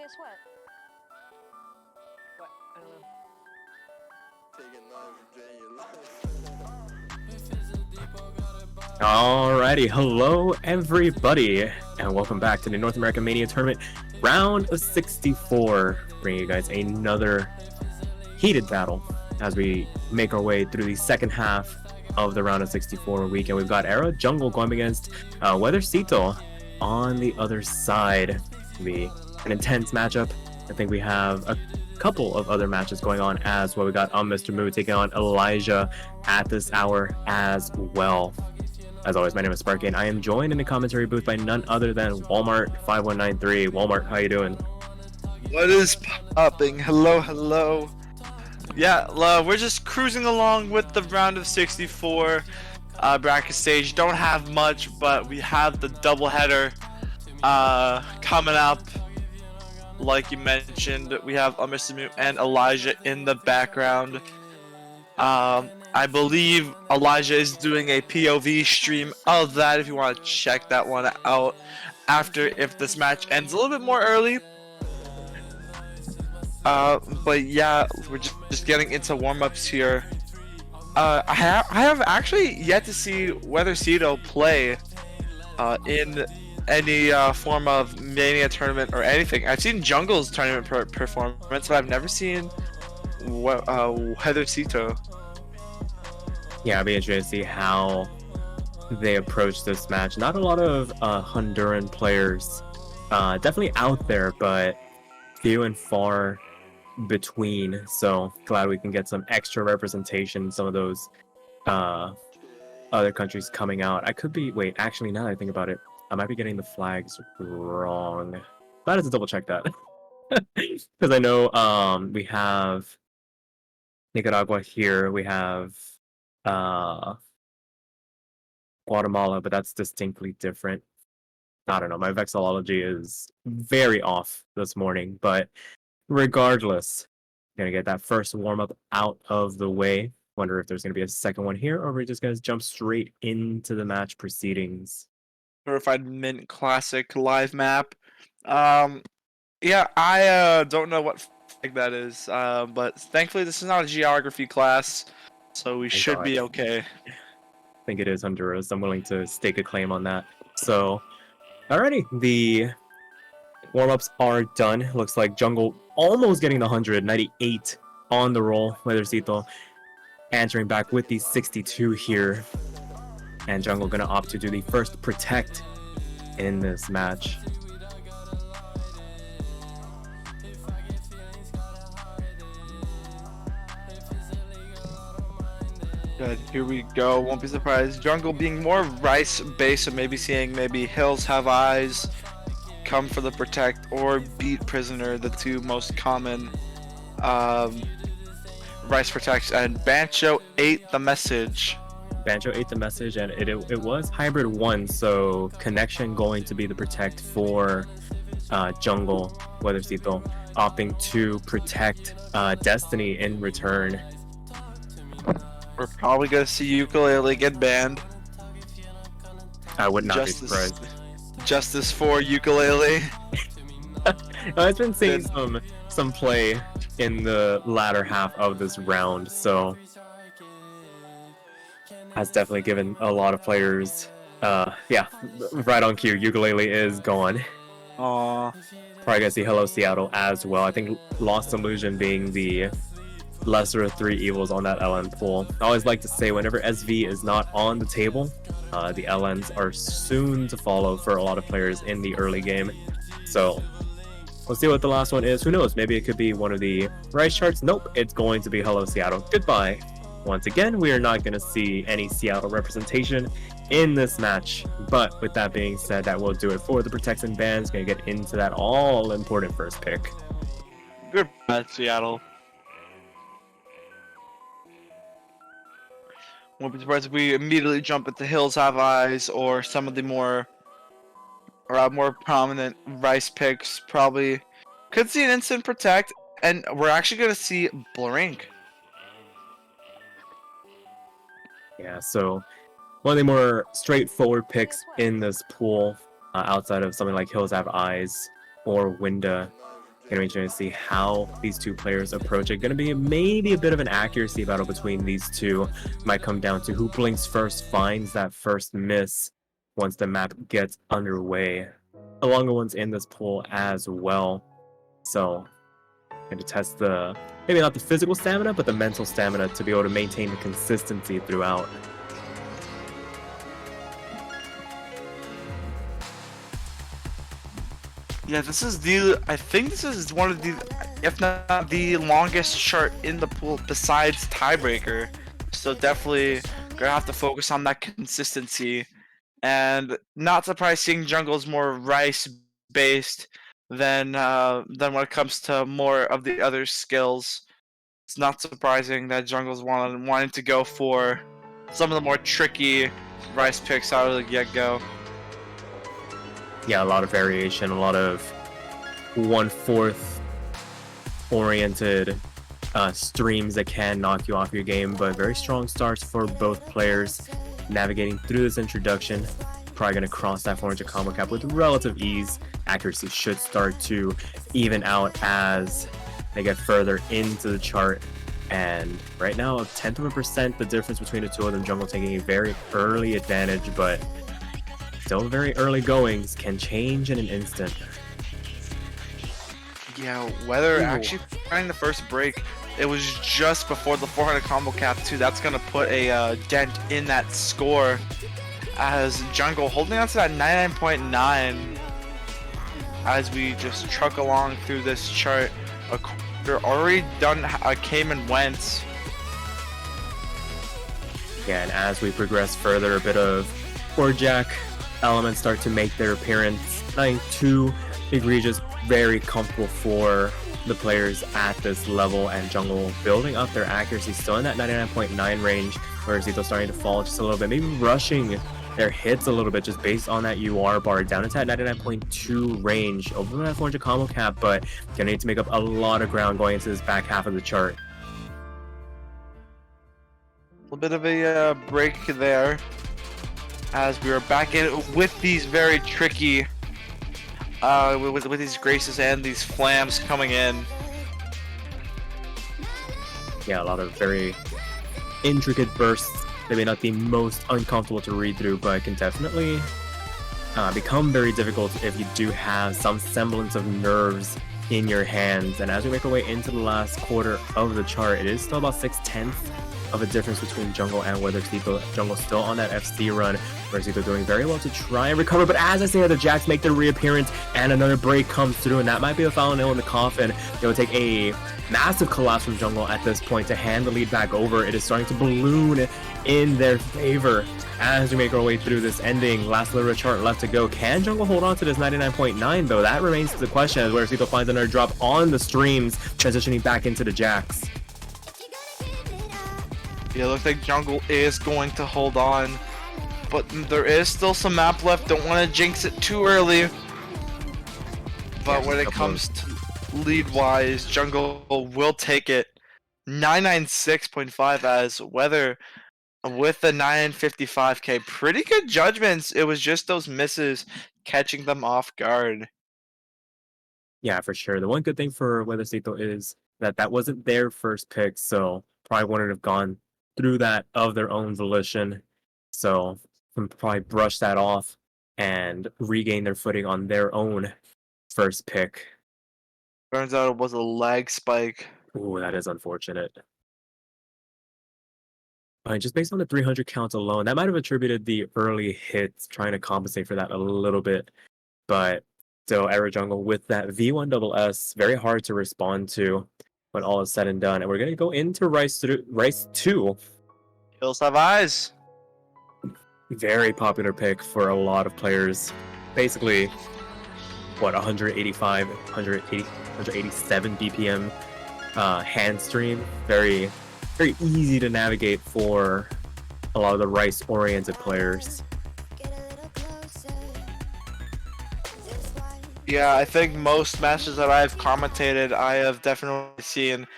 guess what? What? I don't know. Alrighty, hello everybody, and welcome back to the North American Mania Tournament round of 64, bringing you guys another heated battle as we make our way through the second half of the round of 64 weekend. We've got Era Jungle going against Weathersito on the other side. It'll be an intense matchup. I think we have a couple of other matches going on as well. We got Mr. Moo taking on Elijah at this hour as well. As always, my name is Sparky, and I am joined in the commentary booth by none other than Walmart5193. Walmart, how you doing? What is popping? Hello, hello. Yeah, we're just cruising along with the round of 64 bracket stage. Don't have much, but we have the doubleheader coming up. Like you mentioned, we have Mr. Mute and Elijah in the background. I believe Elijah is doing a POV stream of that if you want to check that one out after, if this match ends a little bit more early. But yeah, we're just getting into warm-ups here. I have actually yet to see Weathersito play in any form of Mania tournament or anything. I've seen Jungle's tournament performance, but I've never seen Weathersito. Yeah, I'll be interested to see how they approach this match. Not a lot of Honduran players, definitely out there, but few and far between. So glad we can get some extra representation. Some of those other countries coming out. I could be. Wait, actually, now that I think about it, I might be getting the flags wrong. Glad to double check that because I know we have Nicaragua here. We have Guatemala, but that's distinctly different. I don't know, my vexillology is very off this morning, but regardless, gonna get that first warm-up out of the way. Wonder if there's gonna be a second one here, or we're just gonna jump straight into the match proceedings. Verified Mint Classic live map. Yeah, I don't know what flag that is, but thankfully this is not a geography class, so we should be okay. I think it is Honduras. I'm willing to stake a claim on that. So, alrighty, the warm-ups are done. Looks like Jungle almost getting the 100, 98 on the roll. Weathersito answering back with the 62 here. And Jungle gonna opt to do the first protect in this match. Good, here we go. Won't be surprised. Jungle being more rice based, so maybe seeing Hills Have Eyes come for the protect or beat Prisoner, the two most common rice protects. And Bancho ate the message. Bancho ate the message, and it was hybrid 1, so connection going to be the protect for Jungle. Weathersito opting to protect Destiny in return. We're probably gonna see Ukulele get banned. I would not be surprised. Justice for Ukulele. I've been seeing some play in the latter half of this round, so has definitely given a lot of players, yeah, right on cue. Ukulele is gone. Aww. Probably gonna see Hello Seattle as well. I think Lost Illusion being the lesser of three evils on that LN pool. I always like to say whenever SV is not on the table, the LNs are soon to follow for a lot of players in the early game. So we'll see what the last one is. Who knows? Maybe it could be one of the rice charts. Nope, it's going to be Hello Seattle. Goodbye. Once again, we are not going to see any Seattle representation in this match. But with that being said, that will do it for the protects and bans. Going to get into that all-important first pick. Goodbye, Seattle. Won't be surprised if we immediately jump into Hills Have Eyes or some of the more prominent rice picks. Probably could see an instant protect, and we're actually gonna see Blink. Yeah, so one of the more straightforward picks in this pool, outside of something like Hills Have Eyes or Winda, Gonna be interesting to see how these two players approach it. Gonna be maybe a bit of an accuracy battle between these two. Might come down to who blinks first, finds that first miss once the map gets underway. The longer ones in this pool as well. So, going to test the, maybe not the physical stamina, but the mental stamina to be able to maintain the consistency throughout. Yeah, I think this is one of the, if not the longest chart in the pool besides tiebreaker. So definitely gonna have to focus on that consistency. And not surprised seeing jungle's more rice based than when it comes to more of the other skills. It's not surprising that jungle's wanting to go for some of the more tricky rice picks out of the get-go. Yeah, a lot of variation, a lot of 1/4 oriented streams that can knock you off your game, but very strong starts for both players navigating through this introduction. Probably going to cross that 400 combo cap with relative ease. Accuracy should start to even out as they get further into the chart. And right now, 0.1% the difference between the two of them. Jungle taking a very early advantage, but still very early goings can change in an instant. Yeah, Weather actually finding the first break. It was just before the 400 combo cap too. That's gonna put a dent in that score. As Jungle holding on to that 99.9 as we just truck along through this chart. A quarter already done came and went. Yeah, and as we progress further, a bit of Jack elements start to make their appearance. Nothing too egregious, very comfortable for the players at this level, and Jungle building up their accuracy, still in that 99.9 range. Weathersito starting to fall just a little bit, maybe rushing their hits a little bit just based on that UR bar, down into that 99.2 range, over that 400 combo cap, but gonna need to make up a lot of ground going into this back half of the chart. A little bit of a break there as we are back in with these very tricky with these graces and these flams coming in. Yeah, a lot of very intricate bursts. Maybe not the most uncomfortable to read through, but can definitely become very difficult if you do have some semblance of nerves in your hands. And as we make our way into the last quarter of the chart, it is still about 6/10 of a difference between Jungle and Weathersito. Jungle still on that FC run. Weathersito doing very well to try and recover, but as I say, the Jacks make their reappearance and another break comes through, and that might be a final nail in the coffin. It will take a massive collapse from Jungle at this point to hand the lead back over. It is starting to balloon in their favor as we make our way through this ending. Last little chart left to go. Can Jungle hold on to this 99.9 though? That remains the question as Weathersito finds another drop on the streams, transitioning back into the Jacks. Yeah, looks like Jungle is going to hold on, but there is still some map left. Don't want to jinx it too early. But when it comes to lead-wise, Jungle will take it. 996.5 as Weather with the 955k. Pretty good judgments. It was just those misses catching them off guard. Yeah, for sure. The one good thing for Weathersito is that that wasn't their first pick, so probably wouldn't have gone through that of their own volition. So can probably brush that off and regain their footing on their own first pick. Turns out it was a lag spike. Ooh, that is unfortunate. Just based on the 300 count alone, that might have attributed the early hits, trying to compensate for that a little bit. But still, Era Jungle with that V1SS, very hard to respond to when all is said and done. And we're going to go into Rice 2. Hills have eyes. Very popular pick for a lot of players. Basically, what, 185, 187 BPM hand stream. Very easy to navigate for a lot of the Rice-oriented players. Yeah, I think most matches that I've commentated, I have definitely seen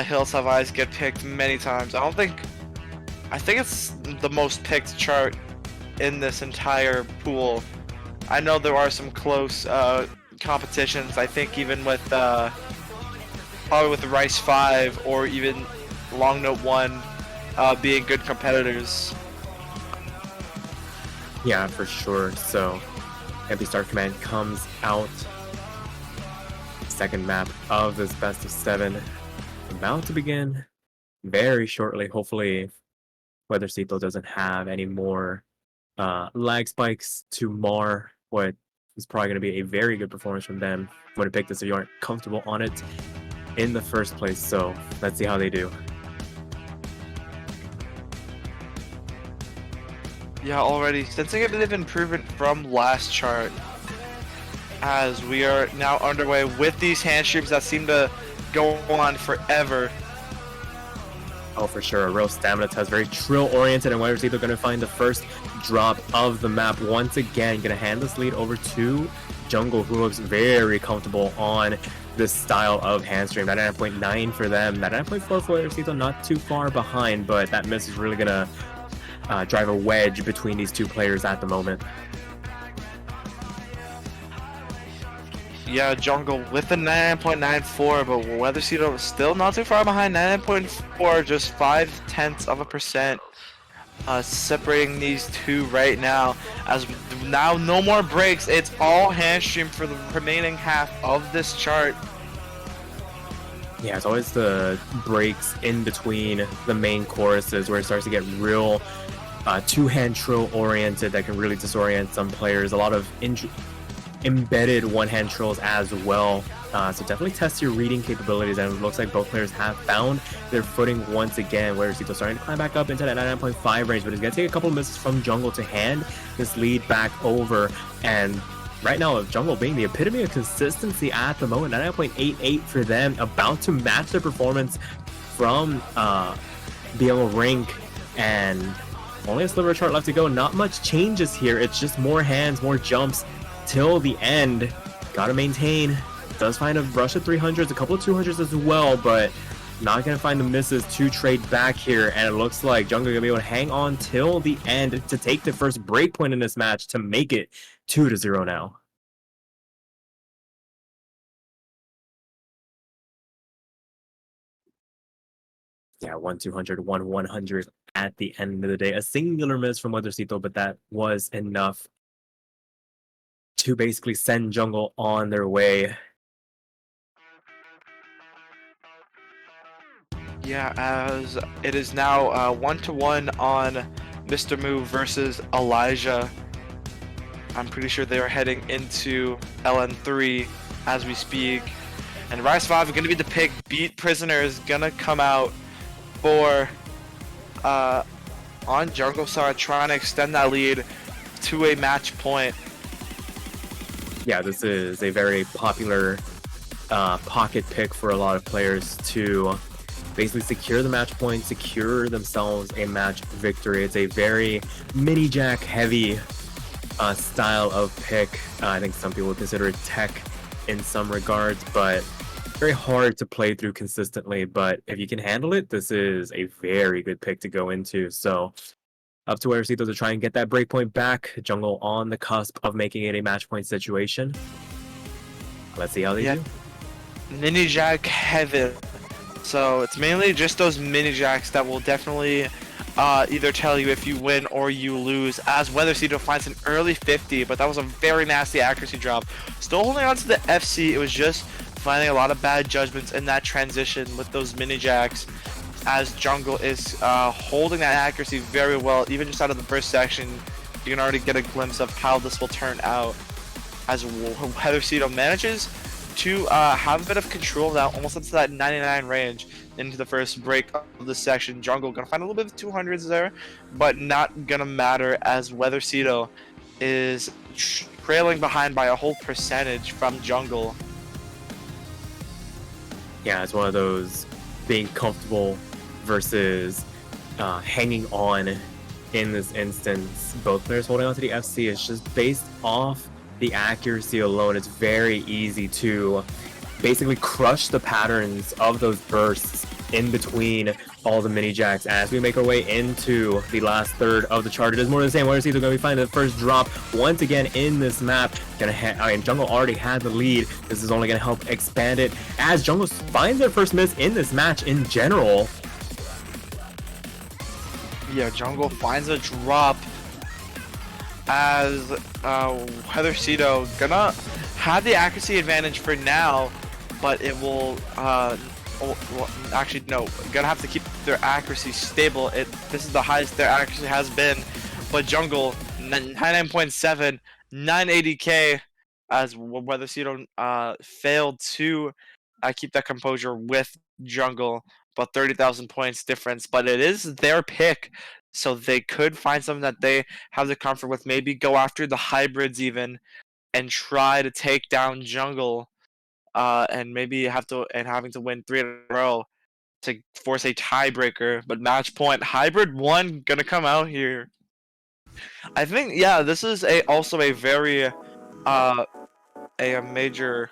Hills Have Eyes get picked many times. I think it's the most picked chart in this entire pool. I know there are some close competitions. I think even with probably with the Rice 5 or even Long Note 1 being good competitors. Yeah, for sure. So, Empty Star Command comes out. Second map of this best of 7 about to begin very shortly. Hopefully, Weathersito doesn't have any more lag spikes to mar what is probably going to be a very good performance from them when to pick this if you aren't comfortable on it in the first place. So let's see how they do. Yeah, already sensing a bit of improvement from last chart, as we are now underway with these hand streams that seem to go on forever. Oh, for sure. Real stamina test, very trill-oriented, and Weathersito going to find the first drop of the map. Once again, going to hand this lead over to Jungle, who looks very comfortable on this style of hand stream. 99.9 for them, 99.4 for Weathersito, not too far behind, but that miss is really going to drive a wedge between these two players at the moment. Yeah, Jungle with the 99.94, but Weathersito still not too far behind. 99.4, just 0.5% separating these two right now. As now no more breaks, it's all hand stream for the remaining half of this chart. Yeah, it's always the breaks in between the main choruses where it starts to get real two-hand trill oriented that can really disorient some players. A lot of embedded one-hand trills as well. So definitely test your reading capabilities, and it looks like both players have found their footing once again. Weathersito starting to climb back up into that 99.5 range, but he's going to take a couple of misses from Jungle to hand this lead back over. And right now, Jungle being the epitome of consistency at the moment, 99.88 for them, about to match their performance from BL Rink, and only a sliver of chart left to go. Not much changes here. It's just more hands, more jumps till the end. Gotta maintain. Does find a rush of 300s, a couple of 200s as well, but not gonna find the misses to trade back here. And it looks like Jungle gonna be able to hang on till the end to take the first break point in this match to make it 2-0 now. Yeah, 1-200, 1-100 at the end of the day. A singular miss from Weathersito, but that was enough to basically send Jungle on their way. Yeah, as it is now 1-1 on Mr. Move versus Elijah. I'm pretty sure they are heading into LN3 as we speak. And Rise 5 is going to be the pick. Beat Prisoner is going to come out for on Jungle side, trying to extend that lead to a match point. Yeah, this is a very popular pocket pick for a lot of players to basically secure the match point, secure themselves a match victory. It's a very mini jack heavy style of pick. I think some people would consider it tech in some regards, but very hard to play through consistently. But if you can handle it, this is a very good pick to go into. So up to Weathersito to try and get that breakpoint back. Jungle on the cusp of making it a match point situation. Let's see how they do. Mini jack heaven. So it's mainly just those mini jacks that will definitely either tell you if you win or you lose, as Weathersito finds an early 50, but that was a very nasty accuracy drop. Still holding on to the FC. It was just finding a lot of bad judgments in that transition with those mini jacks, as Jungle is holding that accuracy very well. Even just out of the first section, you can already get a glimpse of how this will turn out, as Weathersito manages to have a bit of control now, almost into that 99 range into the first break of the section. Jungle gonna find a little bit of 200s there, but not gonna matter, as Weathersito is trailing behind by a whole percentage from Jungle. Yeah, it's one of those being comfortable versus hanging on in this instance. Both players holding on to the FC is just based off the accuracy alone. It's very easy to basically crush the patterns of those bursts in between all the mini jacks as we make our way into the last third of the chart. It is more of the same. Weathersito going to be finding the first drop once again in this map. Jungle already had the lead. This is only going to help expand it as Jungle finds their first miss in this match in general. Yeah, Jungle finds a drop as Weathersito gonna have the accuracy advantage for now, but it will well, actually no, gonna have to keep their accuracy stable. This is the highest their accuracy has been, but Jungle 99.7, 980k as Weathersito failed to keep that composure with Jungle, but 30,000 points difference. But it is their pick, so they could find something that they have the comfort with. Maybe go after the hybrids even, and try to take down Jungle, and maybe having to win 3 in a row to force a tiebreaker. But match point, hybrid 1 gonna come out here. I think yeah, this is also a very a major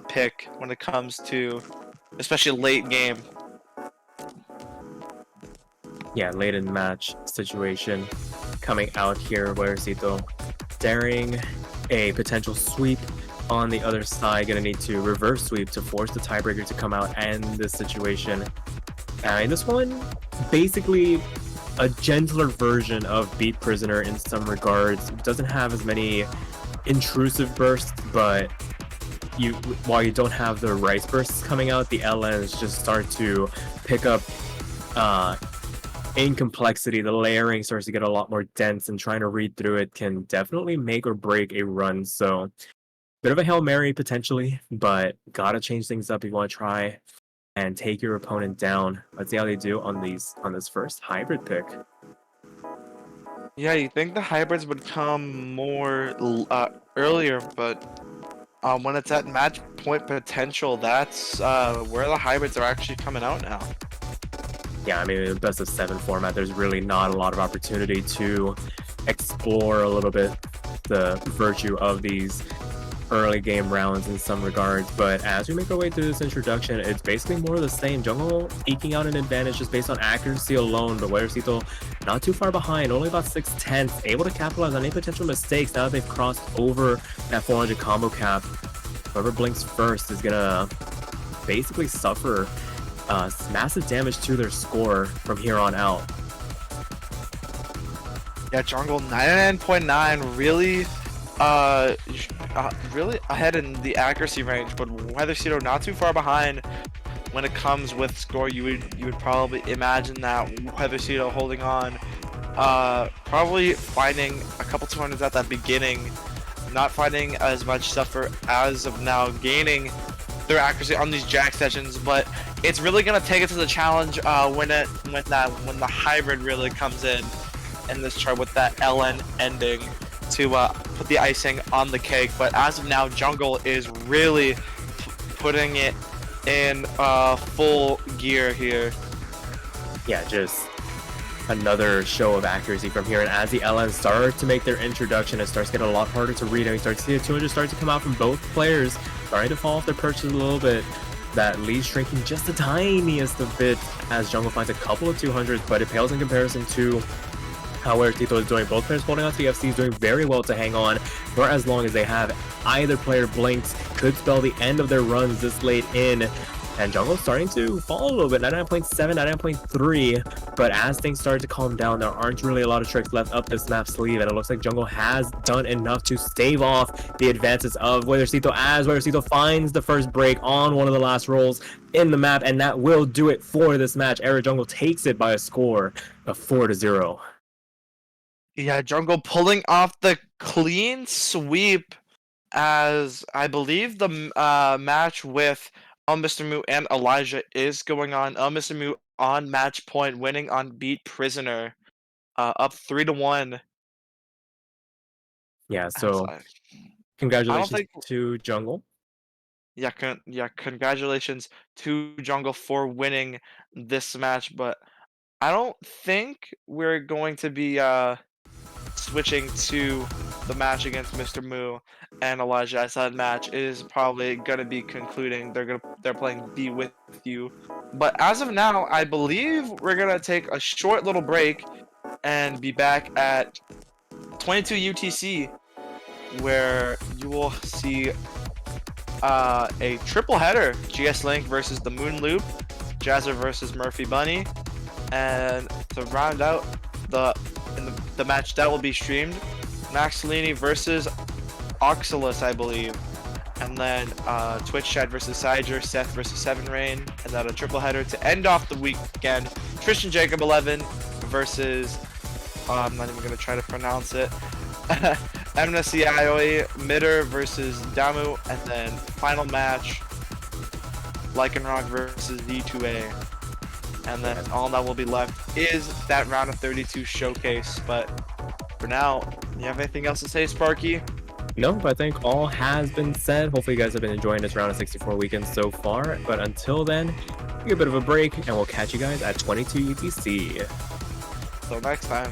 pick when it comes to especially late game. Yeah, late in the match situation coming out here. Weathersito daring a potential sweep on the other side. Gonna need to reverse sweep to force the tiebreaker to come out and this situation. In this one, basically a gentler version of Beat Prisoner in some regards. Doesn't have as many intrusive bursts, but while you don't have the rice bursts coming out, the LNs just start to pick up in complexity. The layering starts to get a lot more dense, and trying to read through it can definitely make or break a run. So bit of a Hail Mary potentially, but gotta change things up if you want to try and take your opponent down. Let's see how they do on this first hybrid pick. Yeah, you think the hybrids would come more earlier, but when it's at match point potential, that's where the hybrids are actually coming out now. Yeah, I mean, in the best of 7 format, there's really not a lot of opportunity to explore a little bit the virtue of these early game rounds in some regards. But as we make our way through this introduction, it's basically more of the same. Jungle eking out an advantage just based on accuracy alone, but Weathersito not too far behind, only about 6/10, able to capitalize on any potential mistakes now that they've crossed over that 400 combo cap. Whoever blinks first is gonna basically suffer massive damage to their score from here on out. Yeah, Jungle 99.9, really really ahead in the accuracy range, but Weathersito not too far behind when it comes with score. You would probably imagine that Weathersito holding on, probably finding a couple 200s at that beginning, not finding as much stuff as of now, gaining their accuracy on these jack sessions, but it's really gonna take it to the challenge when the hybrid really comes in this chart with that LN ending to put the icing on the cake. But as of now, Jungle is really putting it in full gear here. Yeah, just another show of accuracy from here. And as the LN start to make their introduction, it starts getting a lot harder to read. And we start to see the 200 start to come out from both players, starting to fall off their perches a little bit. That lead shrinking just the tiniest of bit as Jungle finds a couple of 200s, but it pales in comparison to how Weathersito is doing. Both players holding on to the FCs, doing very well to hang on for as long as they have. Either player blinks, could spell the end of their runs this late in. And Jungle starting to fall a little bit, 99.7, 99.3. But as things start to calm down, there aren't really a lot of tricks left up this map sleeve. And it looks like Jungle has done enough to stave off the advances of Weathersito as Weathersito finds the first break on one of the last rolls in the map. And that will do it for this match. Era Jungle takes it by a score of 4-0. Yeah, Jungle pulling off the clean sweep, as I believe the match with Mr. Moo and Elijah is going on. Mr. Moo on match point, winning on Beat Prisoner, up 3-1. Yeah, so congratulations to Jungle. Yeah, congratulations to Jungle for winning this match, but I don't think we're going to be switching to the match against Mr. Moo and Elijah. I said match is probably gonna be concluding. They're playing Be With You. But as of now, I believe we're gonna take a short little break and be back at 22 UTC, where you will see a triple header: GS Link versus the Moon Loop, Jazzer versus Murphy Bunny, and to round out the match that will be streamed, Max Cellini versus Oxalus, I believe, and then Twitch Chat versus Siger, Seth versus Seven Rain, and then a triple header to end off the weekend: Tristan Jacob 11 versus I'm not even gonna try to pronounce it. Amnesioi Mitter versus Damu, and then final match Lycanroc versus D2A. And then all that will be left is that round of 32 showcase. But for now, you have anything else to say, Sparky? No, I think all has been said. Hopefully you guys have been enjoying this round of 64 weekend so far. But until then, take a bit of a break, and we'll catch you guys at 22 UTC. Till next time.